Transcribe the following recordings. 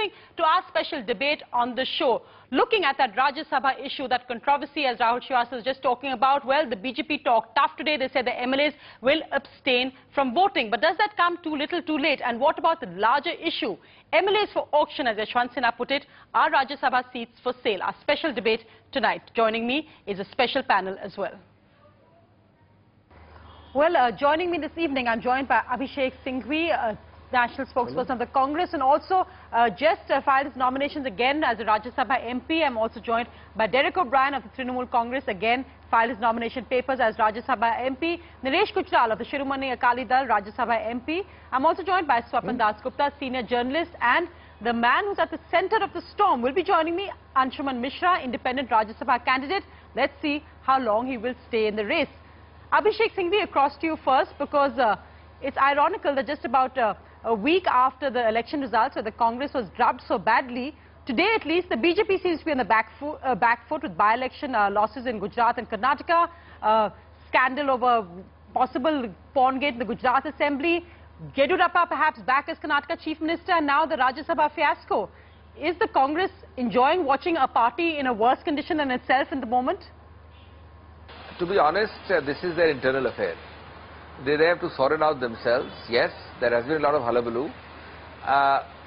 moving to our special debate on the show. Looking at that Rajya Sabha issue, that controversy as Rahul Srivastava was just talking about, well, the BJP talked tough today. They said the MLAs will abstain from voting. But does that come too little too late? And what about the larger issue? MLAs for auction, as Yashwant Sinha put it, are Rajya Sabha seats for sale. Our special debate tonight. Joining me is a special panel as well. Well, joining me this evening, I'm joined by Abhishek Singhvi, National Spokesperson of the Congress, and also just filed his nominations again as a Rajya Sabha MP. I'm also joined by Derek O'Brien of the Trinamool Congress, again filed his nomination papers as Rajya Sabha MP. Naresh Gujral of the Shiromani Akali Dal, Rajya Sabha MP. I'm also joined by Swapan Dasgupta, senior journalist, and the man who's at the center of the storm will be joining me, Anshuman Mishra, independent Rajya Sabha candidate. Let's see how long he will stay in the race. Abhishek Singhvi, across to you first, because it's ironical that just about a week after the election results, where the Congress was drubbed so badly, today at least the BJP seems to be on the back foot with by-election losses in Gujarat and Karnataka, scandal over possible pawn gate in the Gujarat Assembly, Yediyurappa perhaps back as Karnataka Chief Minister, and now the Rajya Sabha fiasco. Is the Congress enjoying watching a party in a worse condition than itself in the moment? To be honest, this is their internal affair. They have to sort it out themselves. Yes, there has been a lot of hullabaloo,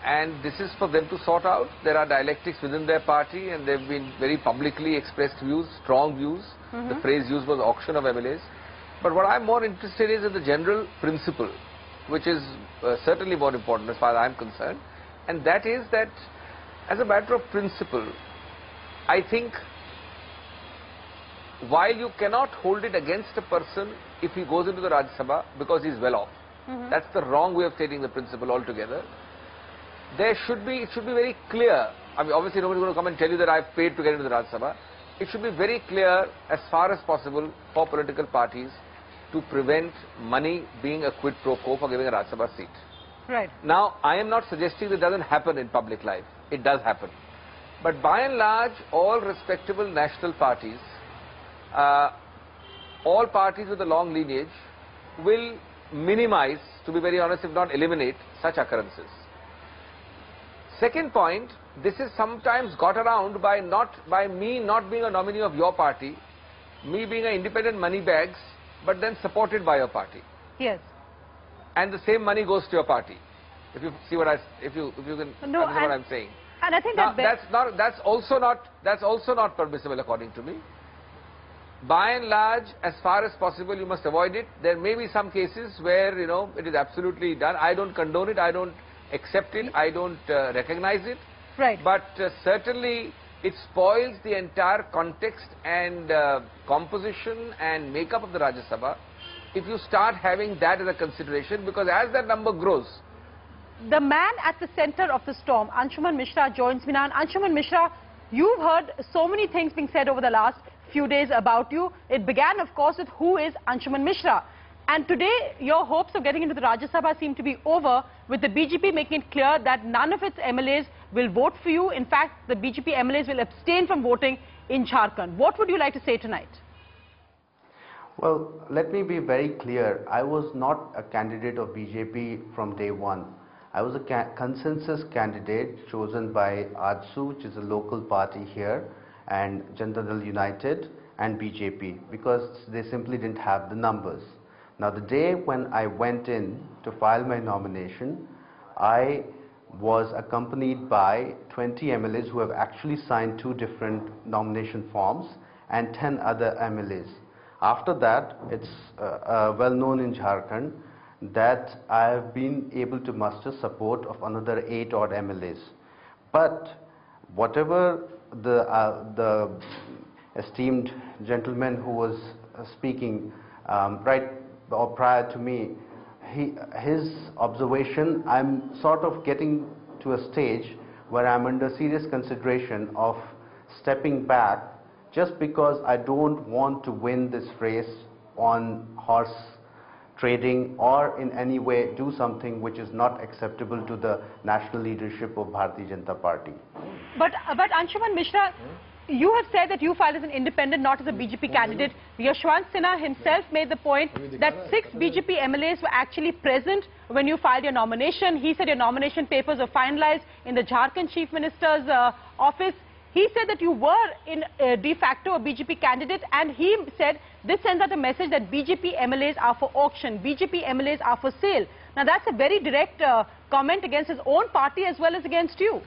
and this is for them to sort out. There are dialectics within their party, and they've been very publicly expressed views, strong views. The phrase used was auction of MLAs. But what I'm more interested in the general principle, which is certainly more important as far as I'm concerned, and that is that as a matter of principle, I think while you cannot hold it against a person if he goes into the Rajya Sabha because he's well off, that's the wrong way of stating the principle altogether. It should be very clear. I mean, obviously nobody's going to come and tell you that I've paid to get into the Rajya Sabha. It should be very clear as far as possible for political parties to prevent money being a quid pro quo for giving a Rajya Sabha seat. Right. Now, I am not suggesting that doesn't happen in public life. It does happen. But by and large, all respectable national parties, all parties with a long lineage will minimize, to be very honest, if not eliminate, such occurrences. Second point, this is sometimes got around by me not being a nominee of your party, me being an independent money bags, but then supported by your party. Yes. And the same money goes to your party. If you see what if you can understand what I'm saying. And I think now, that's also not permissible according to me. By and large, as far as possible, you must avoid it. There may be some cases where, you know, it is absolutely done. I don't condone it. I don't accept it. I don't recognize it. Right. But certainly, it spoils the entire context and composition and makeup of the Rajya Sabha if you start having that as a consideration, because as that number grows. The man at the center of the storm, Anshuman Mishra, joins me now. And Anshuman Mishra, you've heard so many things being said over the last few days about you. It began, of course, with who is Anshuman Mishra. And today, your hopes of getting into the Rajya Sabha seem to be over, with the BJP making it clear that none of its MLAs will vote for you. In fact, the BJP MLAs will abstain from voting in Jharkhand. What would you like to say tonight? Well, let me be very clear. I was not a candidate of BJP from day one. I was a consensus candidate chosen by AJSU, which is a local party here, and Janata Dal United and BJP, because they simply didn't have the numbers. Now, the day when I went in to file my nomination, I was accompanied by 20 MLAs who have actually signed 2 different nomination forms and 10 other MLAs. After that, it's well known in Jharkhand that I have been able to muster support of another 8 odd MLAs. But whatever the esteemed gentleman who was speaking right or prior to me, his observation, I'm sort of getting to a stage where I'm under serious consideration of stepping back, just because I don't want to win this race on horse trading or in any way do something which is not acceptable to the national leadership of Bharatiya Janata Party. But Anshuman Mishra, You have said that you filed as an independent, not as a BJP candidate. Yashwant Sinha himself made the point that 6 BJP MLAs were actually present when you filed your nomination. He said your nomination papers were finalized in the Jharkhand Chief Minister's office. He said that you were in de facto a BJP candidate, and he said this sends out a message that BJP MLAs are for auction, BJP MLAs are for sale. Now that's a very direct comment against his own party as well as against you.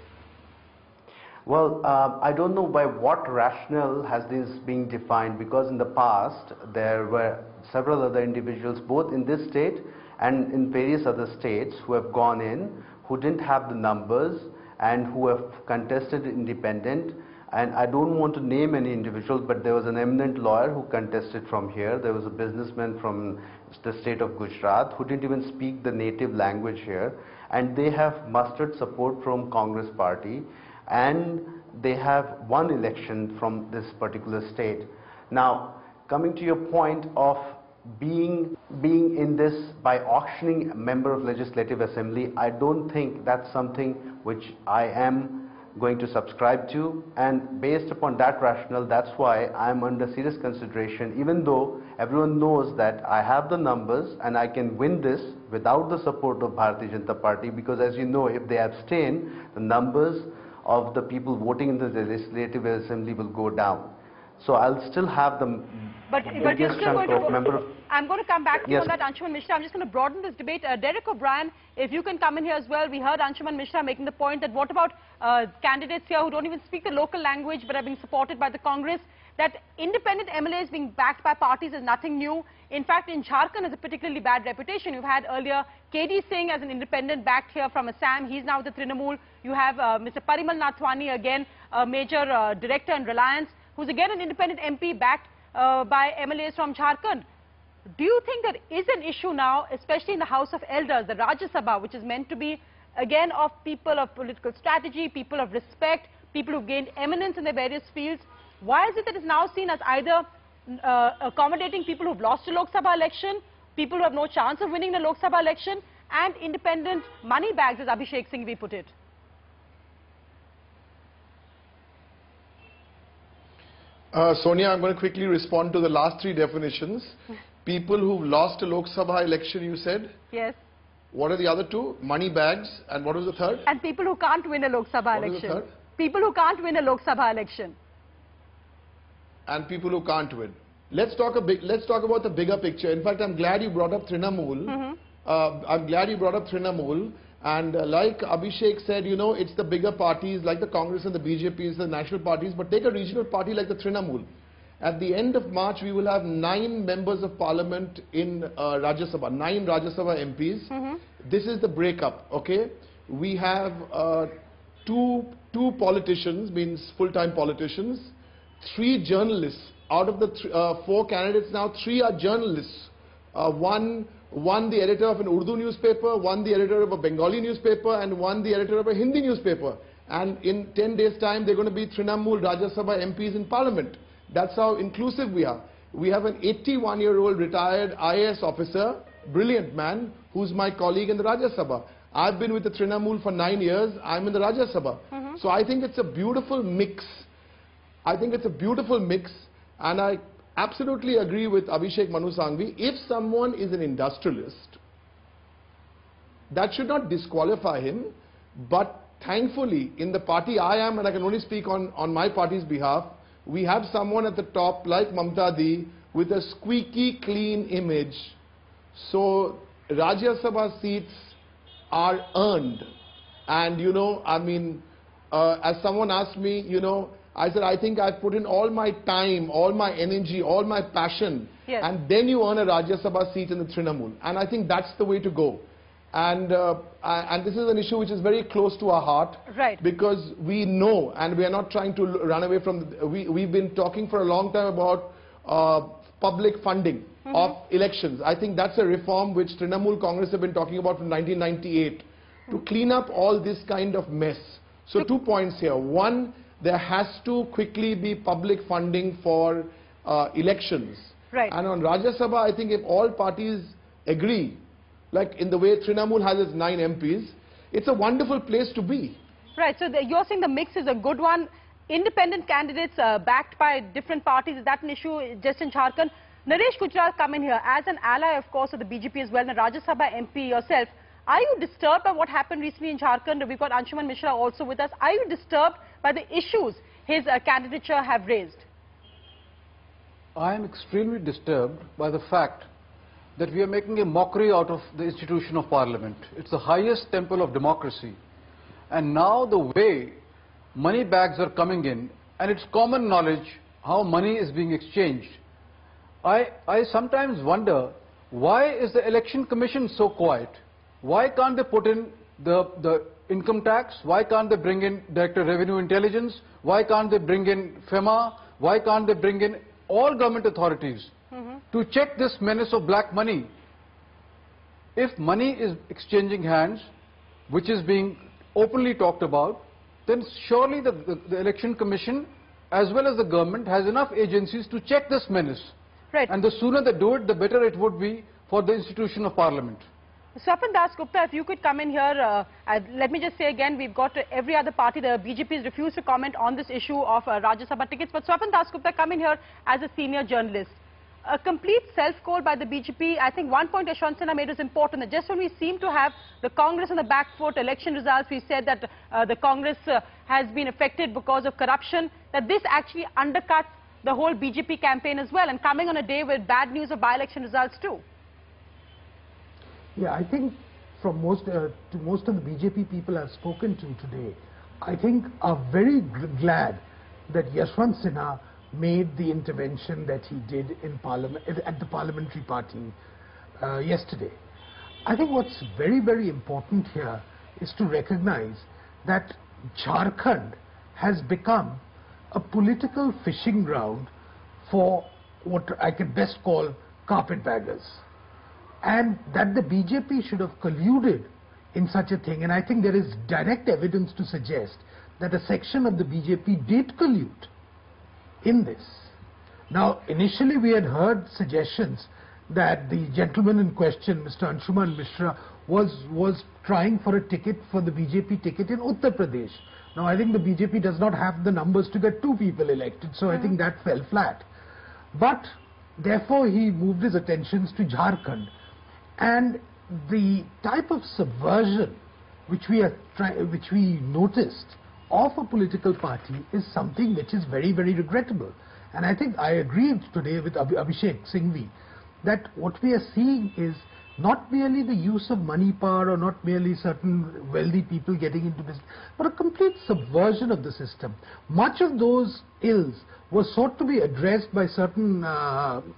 Well, I don't know by what rationale has this been defined, because in the past there were several other individuals both in this state and in various other states who have gone in, who didn't have the numbers and who have contested independent. And I don't want to name any individuals, but there was an eminent lawyer who contested from here. There was a businessman from the state of Gujarat who didn't even speak the native language here, and they have mustered support from Congress party, and they have won election from this particular state. Now, coming to your point of being in this by auctioning a member of Legislative Assembly, I don't think that's something which I am going to subscribe to, and based upon that rationale, that's why I'm under serious consideration, even though everyone knows that I have the numbers and I can win this without the support of Bharatiya Janata Party, because as you know, if they abstain, the numbers of the people voting in the Legislative Assembly will go down. So I'll still have the biggest chunk of member. I'm going to come back to you on that, Anshuman Mishra. I'm just going to broaden this debate. Derek O'Brien, if you can come in here as well. We heard Anshuman Mishra making the point that what about candidates here who don't even speak the local language but are being supported by the Congress? That independent MLAs being backed by parties is nothing new. In fact, in Jharkhand has a particularly bad reputation. You've had earlier KD Singh as an independent backed here from Assam. He's now with the Trinamool. You have Mr. Parimal Nathwani, again a major director in Reliance, who's again an independent MP backed by MLAs from Jharkhand. Do you think there is an issue now, especially in the House of Elders, the Rajya Sabha, which is meant to be, again, of people of political strategy, people of respect, people who've gained eminence in their various fields? Why is it that it's now seen as either accommodating people who've lost a Lok Sabha election, people who have no chance of winning the Lok Sabha election, and independent money bags, as Abhishek Singhvi put it? Sonia, I'm going to quickly respond to the last 3 definitions. People who've lost a Lok Sabha election, you said? Yes. What are the other 2? Money bags, and what was the third? And people who can't win a Lok Sabha election. What was the third? People who can't win a Lok Sabha election. And people who can't win. Let's talk about the bigger picture. In fact, I'm glad you brought up Trinamool. I'm glad you brought up Trinamool. And like Abhishek said, you know, it's the bigger parties like the Congress and the BJP, the national parties, but take a regional party like the Trinamool. At the end of March, we will have 9 members of parliament in Rajya Sabha, 9 Rajya Sabha MPs. This is the breakup, okay? We have two politicians, means full-time politicians, 3 journalists. Out of the 4 candidates now, 3 are journalists. One the editor of an Urdu newspaper, 1 the editor of a Bengali newspaper, and 1 the editor of a Hindi newspaper. And in 10 days' time, they're going to be Trinamool Rajya Sabha MPs in parliament. That's how inclusive we are. We have an 81-year-old retired IAS officer, brilliant man, who's my colleague in the Rajya Sabha. I've been with the Trinamool for 9 years. I'm in the Rajya Sabha. So I think it's a beautiful mix. I think it's a beautiful mix, and I absolutely agree with Abhishek Manu Sanghvi. If someone is an industrialist, that should not disqualify him. But thankfully, in the party I am, and I can only speak on my party's behalf, we have someone at the top like Mamta Di with a squeaky clean image. So Rajya Sabha seats are earned. And you know, I mean, as someone asked me, you know, I said, I think I've put in all my time, all my energy, all my passion, and then you earn a Rajya Sabha seat in the Trinamool. And I think that's the way to go. And this is an issue which is very close to our heart, right? Because we know, and we are not trying to run away from, we've been talking for a long time about public funding of elections. I think that's a reform which Trinamool Congress have been talking about from 1998 to clean up all this kind of mess. So 2 points here. One, there has to quickly be public funding for elections. Right. And on Rajya Sabha, I think if all parties agree, like in the way Trinamool has its 9 MPs, it's a wonderful place to be. Right, so you're saying the mix is a good one. independent candidates backed by different parties. Is that an issue just in Jharkhand? Naresh Gujral come in here as an ally, of course, of the BJP as well, and a Rajya Sabha MP yourself. Are you disturbed by what happened recently in Jharkhand? We've got Anshuman Mishra also with us. Are you disturbed by the issues his candidature have raised? I am extremely disturbed by the fact that we are making a mockery out of the institution of Parliament. It's the highest temple of democracy. And now the way money bags are coming in, and it's common knowledge how money is being exchanged. I sometimes wonder, why is the Election Commission so quiet? Why can't they put in the income tax? Why can't they bring in Director of Revenue Intelligence? Why can't they bring in FEMA? Why can't they bring in all government authorities to check this menace of black money? If money is exchanging hands, which is being openly talked about, then surely the Election Commission as well as the government has enough agencies to check this menace. Right. And the sooner they do it, the better it would be for the institution of Parliament. Swapan Das Gupta, if you could come in here, let me just say again, we've got every other party, the BJP has refused to comment on this issue of Rajya Sabha tickets, but Swapan Das Gupta, come in here as a senior journalist. A complete self-call by the BJP. I think one point Yashwant Sinha made was important, that just when we seem to have the Congress on the back foot, election results, we said that the Congress has been affected because of corruption, that this actually undercuts the whole BJP campaign as well, and coming on a day with bad news of by-election results too. Yeah, I think from most of the BJP people I've spoken to today, I think are very glad that Yashwant Sinha made the intervention that he did in Parliament, at the parliamentary party yesterday. I think what's very, very important here is to recognize that Jharkhand has become a political fishing ground for what I could best call carpetbaggers. And that the BJP should have colluded in such a thing. And I think there is direct evidence to suggest that a section of the BJP did collude in this. Now, initially we had heard suggestions that the gentleman in question, Mr. Anshuman Mishra, was trying for a ticket, for the BJP ticket in Uttar Pradesh. Now, I think the BJP does not have the numbers to get 2 people elected, so I think that fell flat. But, therefore, he moved his attentions to Jharkhand. And the type of subversion which we noticed of a political party is something which is very, very regrettable. And I think I agreed today with Abhishek Singhvi that what we are seeing is not merely the use of money power or not merely certain wealthy people getting into business, but a complete subversion of the system. Much of those ills were sought to be addressed by certain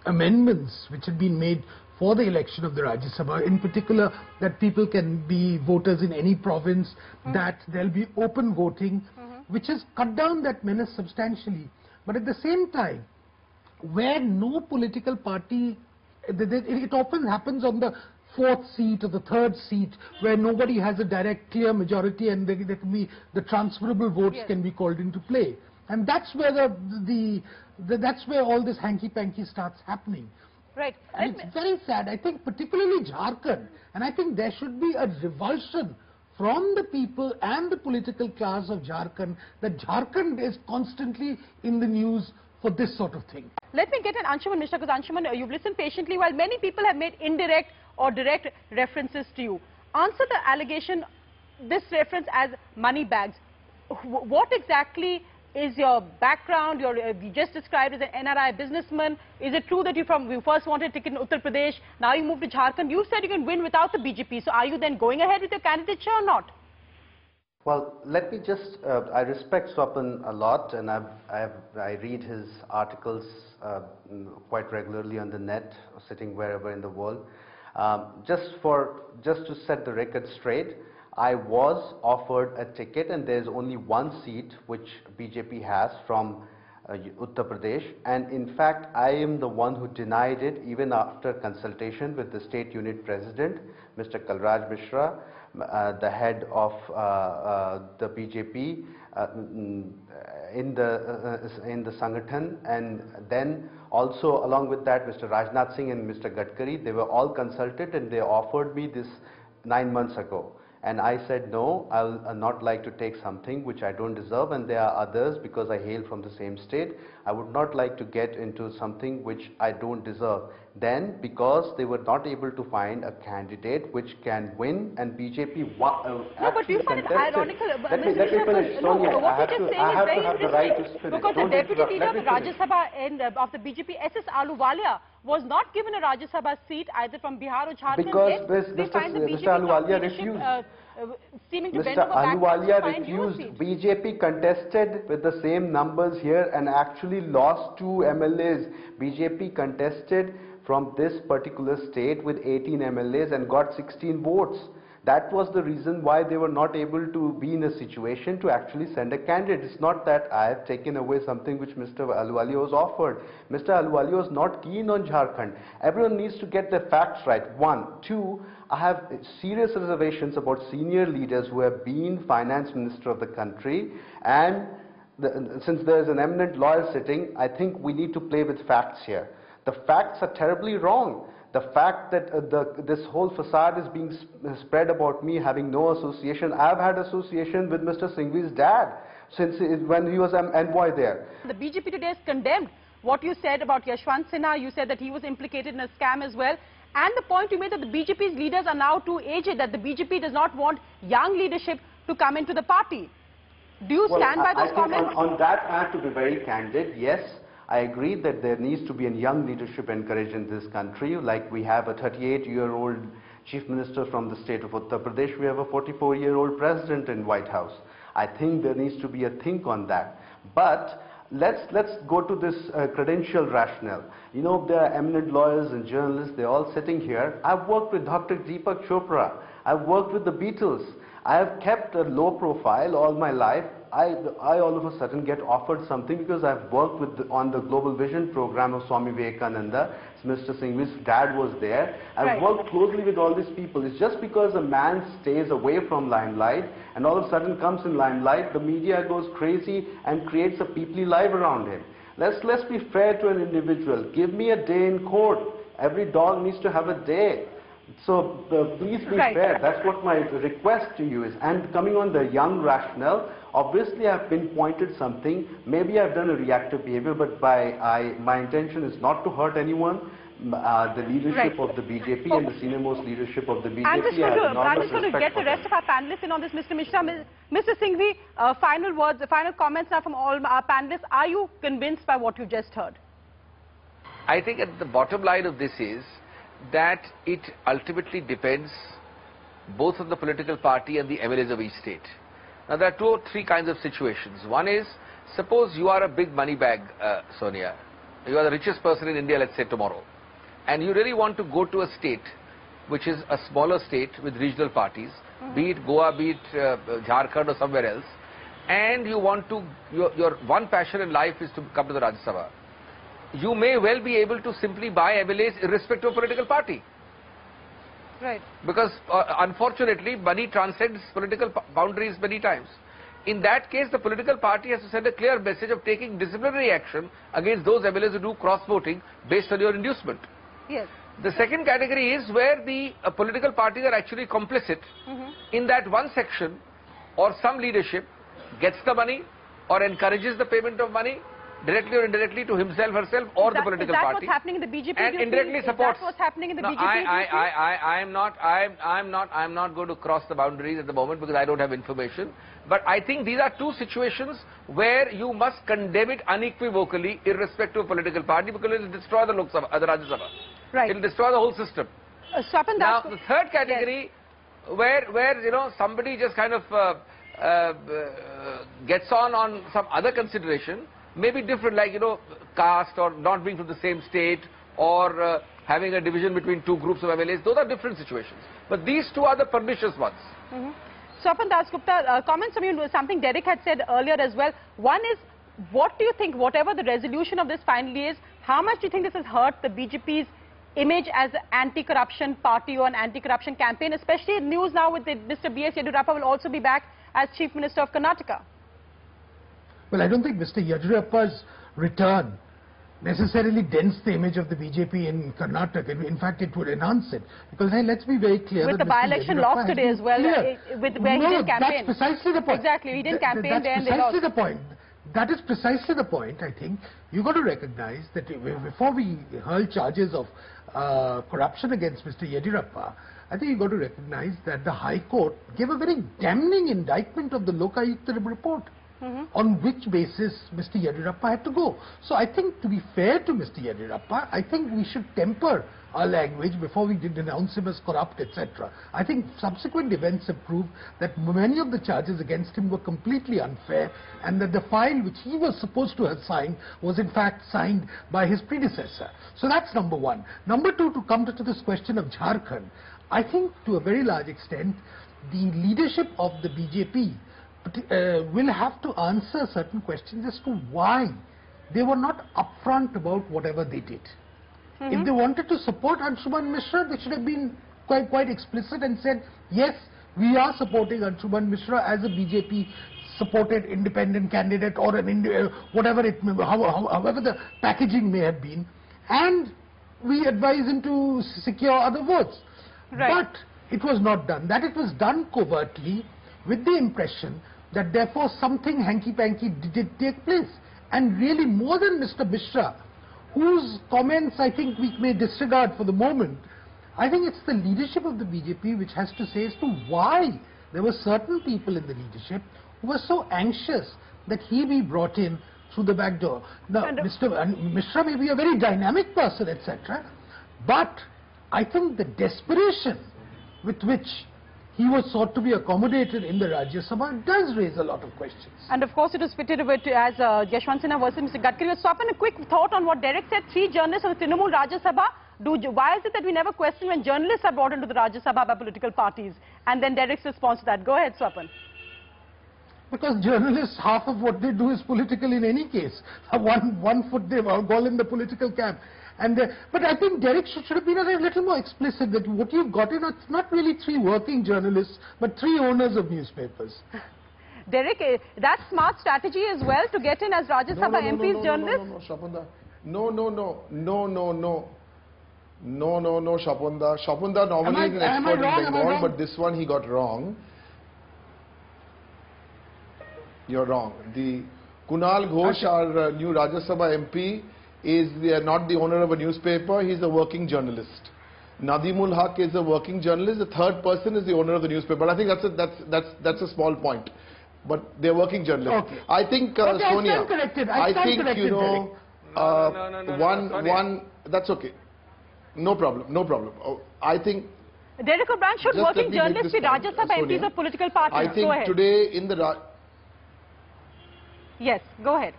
amendments which had been made for the election of the Rajya Sabha, in particular that people can be voters in any province, that there will be open voting, which has cut down that menace substantially. But at the same time, where no political party, it often happens on the 4th seat or the 3rd seat, where nobody has a direct clear majority and there can be the transferable votes can be called into play. And that's where that's where all this hanky-panky starts happening. Right. And it's very sad. I think particularly Jharkhand, and I think there should be a revulsion from the people and the political class of Jharkhand, that Jharkhand is constantly in the news for this sort of thing. Let me get an Anshuman Mishra, because Anshuman, you've listened patiently while many people have made indirect or direct references to you. Answer the allegation, this reference as money bags. What exactly is your background? You just described as an NRI businessman. Is it true that you first wanted a ticket in Uttar Pradesh, now you moved to Jharkhand? You said you can win without the BJP. So are you then going ahead with your candidature or not? Well, let me just, I respect Swapan a lot, and I read his articles quite regularly on the net, sitting wherever in the world. Just to set the record straight, I was offered a ticket, and there is only one seat which BJP has from Uttar Pradesh, and in fact I am the one who denied it, even after consultation with the state unit president, Mr. Kalraj Mishra, the head of the BJP in the Sangathan, and then also along with that Mr. Rajnath Singh and Mr. Gadkari. They were all consulted and they offered me this 9 months ago. And I said, no, I'll not like to take something which I don't deserve, and there are others, because I hail from the same state, I would not like to get into something which I don't deserve. Then, because they were not able to find a candidate which can win, and BJP No, but you find it ironical. Let me finish, Sonia. What you're just saying is very have the right to interesting. finish. Because the Don't deputy interrupt. leader Let of me the finish. Rajya Sabha of the BJP, S.S. Ahluwalia, was not given a Rajya Sabha seat either from Bihar or Jharkhand. Because Yet we find the BJP Mr. Ahluwalia leadership, refused. Seeming to bend Mr. over backwards to Ahluwalia find you a refused. seat. BJP contested with the same numbers here and actually lost 2 MLAs. BJP contested from this particular state with 18 MLAs and got 16 votes. That was the reason why they were not able to be in a situation to actually send a candidate. It's not that I have taken away something which Mr. Ahluwalia was offered. Mr. Ahluwalia was not keen on Jharkhand. Everyone needs to get the facts right. 1. 2, I have serious reservations about senior leaders who have been finance minister of the country, and since there is an eminent lawyer sitting, I think we need to play with facts here. The facts are terribly wrong. The fact that this whole facade is being spread about me having no association. I've had association with Mr. Singhvi's dad since when he was an envoy there. The BJP today has condemned what you said about Yashwant Sinha. You said that he was implicated in a scam as well. And the point you made that the BJP's leaders are now too aged, that the BJP does not want young leadership to come into the party. Do you stand by those comments? On that, I have to be very candid. Yes, I agree that there needs to be a young leadership encouraged in this country. Like we have a 38-year-old chief minister from the state of Uttar Pradesh, we have a 44-year-old president in White House. I think there needs to be a think on that. But let's go to this credential rationale. You know, there are eminent lawyers and journalists, they're all sitting here. I've worked with Dr. Deepak Chopra. I've worked with the Beatles. I have kept a low profile all my life. I all of a sudden get offered something because I've worked on the Global Vision program of Swami Vivekananda. Mr. Singhvi's dad was there. I've worked closely with all these people. It's just because a man stays away from limelight and all of a sudden comes in limelight, the media goes crazy and creates a peoply life around him. Let's be fair to an individual. Give me a day in court. Every dog needs to have a day. So please be fair. That's what my request to you is. And coming on the young rationale, obviously I've pinpointed something. Maybe I've done a reactive behavior, but my intention is not to hurt anyone. The leadership of the BJP and the senior-most leadership of the BJP. I'm just going to get the rest of our panelists in on this, Mr. Mishra. Mr. Singhvi, final words, final comments now from all our panelists. Are you convinced by what you just heard? I think at the bottom line of this is that it ultimately depends both on the political party and the MLAs of each state. Now there are 2 or 3 kinds of situations. One is, suppose you are a big money bag, Sonia. You are the richest person in India, let's say tomorrow. And you really want to go to a state which is a smaller state with regional parties, be it Goa, be it Jharkhand or somewhere else. And you want to, your one passion in life is to come to the Rajya Sabha. You may well be able to simply buy MLAs irrespective of political party. Right. Because unfortunately, money transcends political boundaries many times. In that case, the political party has to send a clear message of taking disciplinary action against those MLAs who do cross-voting based on your inducement. Yes. The second category is where the political parties are actually complicit in that one section or some leadership gets the money or encourages the payment of money directly or indirectly to himself, herself, or the political party. Is that what's happening in the BJP? And indirectly supports. Is that what's happening in the BJP? I'm not going to cross the boundaries at the moment because I don't have information. But I think these are 2 situations where you must condemn it unequivocally, irrespective of political party, because it will destroy the Lok Sabha, the Rajya Sabha. Right. It will destroy the whole system. Now, the third category, where you know somebody just kind of gets on some other consideration. May be different, like, you know, caste or not being from the same state or having a division between 2 groups of MLAs. Those are different situations. But these 2 are the pernicious ones. Swapan Dasgupta, comments from you, something Derek had said earlier as well. One is, what do you think, whatever the resolution of this finally is, how much do you think this has hurt the BJP's image as an anti-corruption party or an anti-corruption campaign, especially in news now with Mr. B.S. Yediyurappa will also be back as Chief Minister of Karnataka? Well, I don't think Mr. Yediyurappa's return necessarily dents the image of the BJP in Karnataka. In fact, it would enhance it. Because, hey, let's be very clear. With the by-election loss today as well, where he didn't campaign. That's precisely the point. Exactly, he didn't campaign there and they lost. That's precisely the point. That is precisely the point, I think. You've got to recognize that before we hurl charges of corruption against Mr. Yediyurappa, I think you've got to recognize that the High Court gave a very damning indictment of the Lokayukta report. On which basis Mr. Yediyurappa had to go. So I think, to be fair to Mr. Yediyurappa, I think we should temper our language before we denounce him as corrupt, etc. I think subsequent events have proved that many of the charges against him were completely unfair, and that the file which he was supposed to have signed was in fact signed by his predecessor. So that's number one. Number two, to come to this question of Jharkhand, I think to a very large extent the leadership of the BJP will have to answer certain questions as to why they were not upfront about whatever they did. If they wanted to support Anshuman Mishra, they should have been quite explicit and said, yes, we are supporting Anshuman Mishra as a BJP supported independent candidate, or whatever it may be, however the packaging may have been, and we advise him to secure other votes. Right. But it was not done. That it was done covertly, with the impression that therefore something hanky-panky did take place. And really, more than Mr. Mishra, whose comments I think we may disregard for the moment, I think it's the leadership of the BJP which has to say as to why there were certain people in the leadership who were so anxious that he be brought in through the back door. Now, Mr. Mishra may be a very dynamic person, etc., but I think the desperation with which he was sought to be accommodated in the Rajya Sabha does raise a lot of questions. And of course it was fitted with as Yashwant Sinha versus Mr. Gadkari. Swapan, a quick thought on what Derek said. 3 journalists of the Trinamool Rajya Sabha. Why is it that we never question when journalists are brought into the Rajya Sabha by political parties? And then Derek's response to that. Go ahead, Swapan. Because journalists, half of what they do is political in any case. One foot they all in the political camp. But I think Derek should have been a little more explicit that what you've got in, it's not really 3 working journalists, but 3 owners of newspapers. Derek, that's smart strategy as well, to get in as Rajya Sabha MPs journalists? No, Shapunda. Shapunda normally is an expert in Bengal, but this one he got wrong. You're wrong. The Kunal Ghosh, our new Rajya Sabha MP, is not the owner of a newspaper. He's a working journalist. Nadimul Haq is a working journalist. The third person is the owner of the newspaper. But I think that's a small point. But they're working journalists. Okay. I think Sonia. I think you know. One. That's okay. No problem. I think. Derek O'Brien, should working journalists be Rajya Sabha MPs of political parties? I think today in the. Yes, go ahead.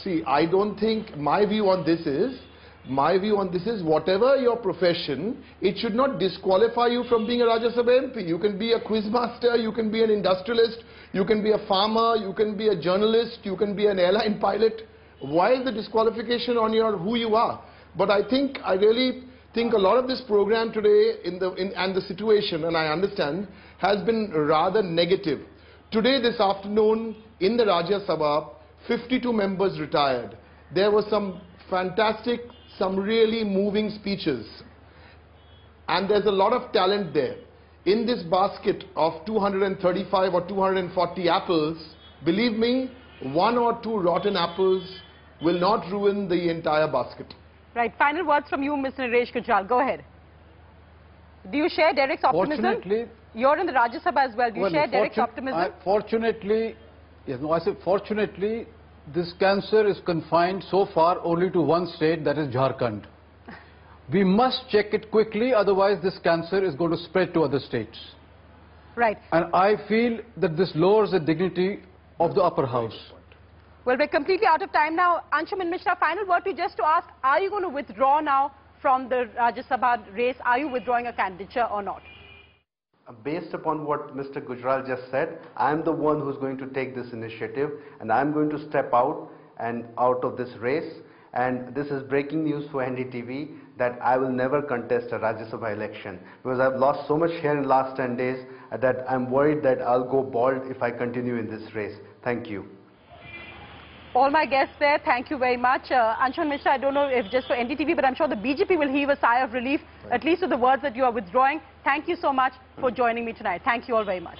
See, I don't think, my view on this is whatever your profession, it should not disqualify you from being a Rajya Sabha MP. You can be a quizmaster, you can be an industrialist, you can be a farmer, you can be a journalist, you can be an airline pilot. Why is the disqualification on your who you are? But I really think a lot of this program today and the situation, and I understand, has been rather negative. Today, this afternoon, in the Rajya Sabha, 52 members retired. There were some fantastic, some really moving speeches. And there's a lot of talent there. In this basket of 235 or 240 apples, believe me, 1 or 2 rotten apples will not ruin the entire basket. Right. Final words from you, Mr. Naresh Gujral. Go ahead. Do you share Derek's optimism? Fortunately, you're in the Rajya Sabha as well. Do you share Derek's optimism? Fortunately, this cancer is confined so far only to one state, that is Jharkhand. We must check it quickly, otherwise this cancer is going to spread to other states. Right. And I feel that this lowers the dignity of the upper house. Well, we're completely out of time now. Anshuman Mishra, final word to you just to ask, are you going to withdraw now from the Rajya Sabha race? Are you withdrawing a candidature or not? Based upon what Mr. Gujral just said, I am the one who's going to take this initiative, and I'm going to step out of this race. And this is breaking news for NDTV that I will never contest a Rajya Sabha election, because I've lost so much hair in the last 10 days that I'm worried that I'll go bald if I continue in this race. Thank you. All my guests there, thank you very much. Anshuman Mishra, I don't know if just for NDTV, but I'm sure the BJP will heave a sigh of relief, at least with the words that you are withdrawing. Thank you so much for joining me tonight. Thank you all very much.